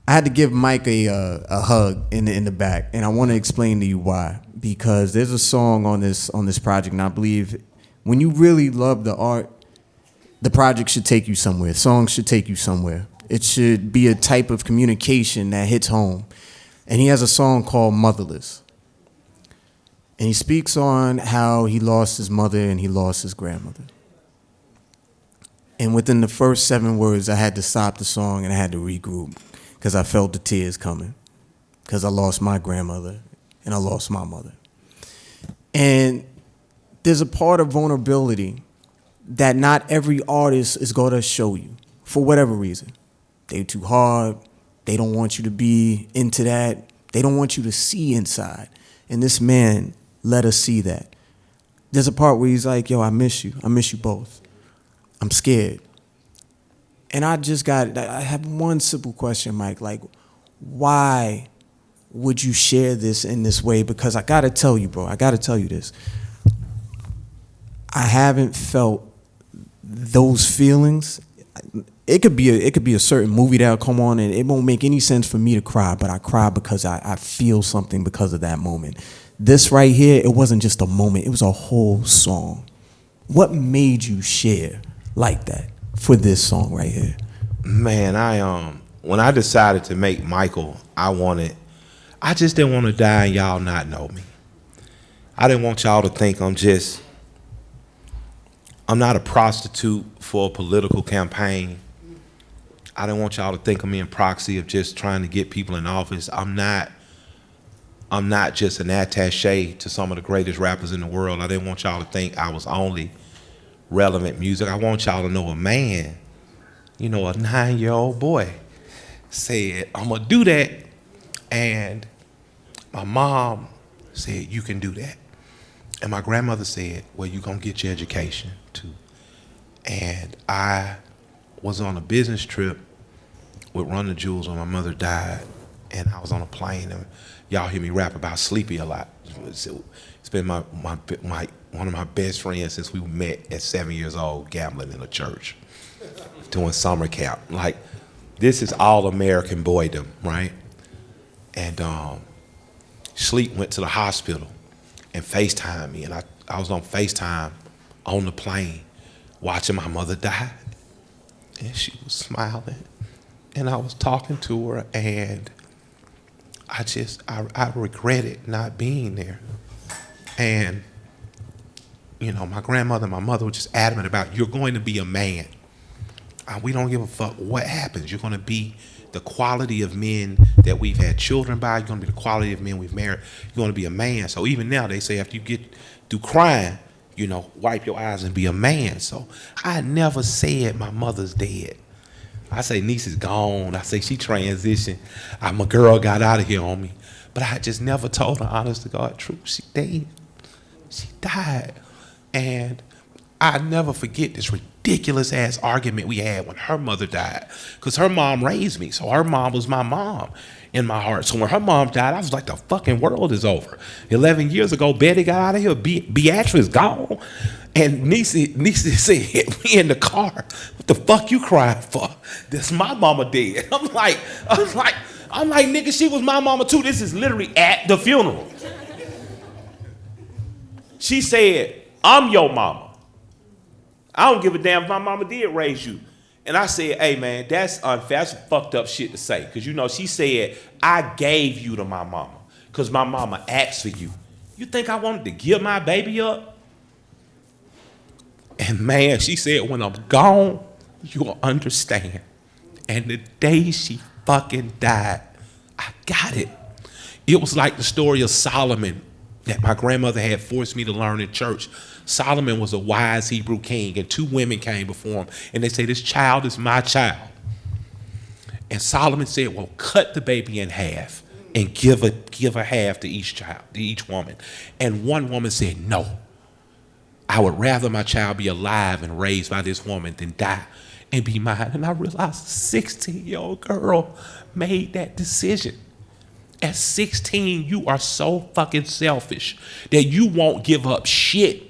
I had to give Mike a hug in the back, and I want to explain to you why. Because there's a song on this project, and I believe when you really love the art, the project should take you somewhere. Songs should take you somewhere. It should be a type of communication that hits home. And he has a song called Motherless. And he speaks on how he lost his mother and he lost his grandmother. And within the first 7 words, I had to stop the song and I had to regroup because I felt the tears coming. Because I lost my grandmother and I lost my mother. And there's a part of vulnerability that not every artist is going to show you for whatever reason. They're too hard. They don't want you to be into that. They don't want you to see inside. And this man let us see that. There's a part where he's like, yo, I miss you. I miss you both. I'm scared. And I have one simple question, Mike. Like, why would you share this in this way? Because I got to tell you, bro, I got to tell you this. I haven't felt those feelings. It could be a certain movie that'll come on and it won't make any sense for me to cry, but I cry because I feel something because of that moment. This right here, it wasn't just a moment, it was a whole song. What made you share like that for this song right here? Man, when I decided to make Michael, I just didn't want to die and y'all not know me. I didn't want y'all to think I'm not a prostitute for a political campaign. I didn't want y'all to think of me in proxy of just trying to get people in office. I'm not just an attache to some of the greatest rappers in the world. I didn't want y'all to think I was only relevant music. I want y'all to know a man, a 9-year-old boy said, I'm gonna do that. And my mom said, you can do that. And my grandmother said, well, you're gonna get your education too. And I was on a business trip with Run the Jewels when my mother died, and I was on a plane, and y'all hear me rap about Sleepy a lot. It's been one of my best friends since we met at 7 years old, gambling in a church, doing summer camp. Like, this is all American boydom, right? And Sleep went to the hospital and FaceTimed me, and I was on FaceTime on the plane watching my mother die. And she was smiling, and I was talking to her, and I regretted not being there. And, my grandmother and my mother were just adamant about, you're going to be a man. We don't give a fuck what happens. You're going to be the quality of men that we've had children by. You're going to be the quality of men we've married. You're going to be a man. So even now they say after you get through crying, wipe your eyes and be a man. So I never said my mother's dead. I say niece is gone. I say she transitioned. My girl got out of here on me. But I just never told her, honest to God, truth. She dead. She died. And I never forget this ridiculous ass argument we had when her mother died. Because her mom raised me. So her mom was my mom in my heart. So when her mom died, I was like, the fucking world is over. 11 years ago, Betty got out of here. Beatrice gone. And Niecy said, we in the car. What the fuck you crying for? This my mama dead. I'm like, nigga, she was my mama too. This is literally at the funeral. She said, I'm your mama. I don't give a damn if my mama did raise you. And I said, hey man, that's unfair. That's fucked up shit to say. Cause she said, I gave you to my mama. Cause my mama asked for you. You think I wanted to give my baby up? And man, she said, when I'm gone, you'll understand. And the day she fucking died, I got it. It was like the story of Solomon that my grandmother had forced me to learn in church. Solomon was a wise Hebrew king, and 2 women came before him, and they say, this child is my child. And Solomon said, well, cut the baby in half and give her half to each child, to each woman. And one woman said, no. I would rather my child be alive and raised by this woman than die and be mine. And I realized a 16-year-old girl made that decision. At 16, you are so fucking selfish that you won't give up shit.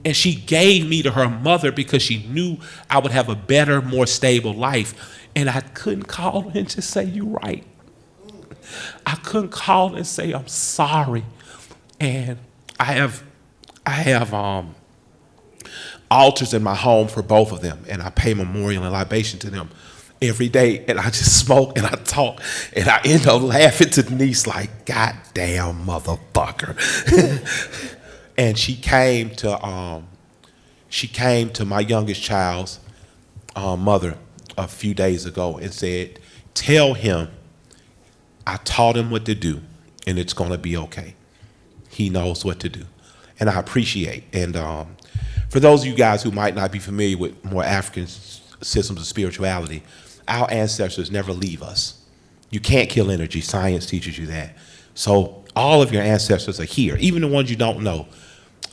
And she gave me to her mother because she knew I would have a better, more stable life. And I couldn't call her and just say, "You right." I couldn't call her and say, "I'm sorry." And I have altars in my home for both of them, and I pay memorial and libation to them every day. And I just smoke and I talk, and I end up laughing to Denise like, "God damn motherfucker." And she came to my youngest child's mother a few days ago and said, "Tell him I taught him what to do, and it's gonna be okay. He knows what to do." And I appreciate. And for those of you guys who might not be familiar with more African systems of spirituality, our ancestors never leave us. You can't kill energy. Science teaches you that. So all of your ancestors are here. Even the ones you don't know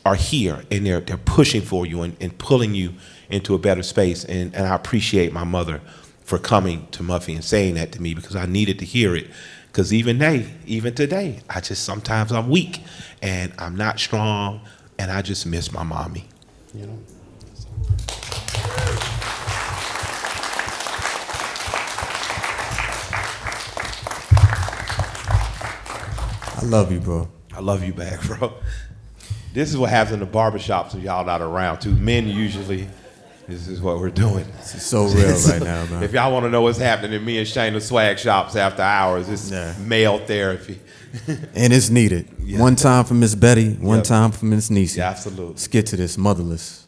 are here, and they're pushing for you and pulling you into a better space. And I appreciate my mother for coming to Muffy and saying that to me, because I needed to hear it. Because even today, sometimes I'm weak and I'm not strong, and I just miss my mommy. You know. I love you, bro. I love you back, bro. This is what happens in the barbershops if y'all not around too. Men usually, this is what we're doing. This is so real right now, man. If y'all want to know what's happening in me and Shane the swag shops after hours, it's male therapy. And it's needed. Yeah. One time for Miss Betty, one time for Miss Niecy. Yeah, absolutely. Let's get to this. Motherless.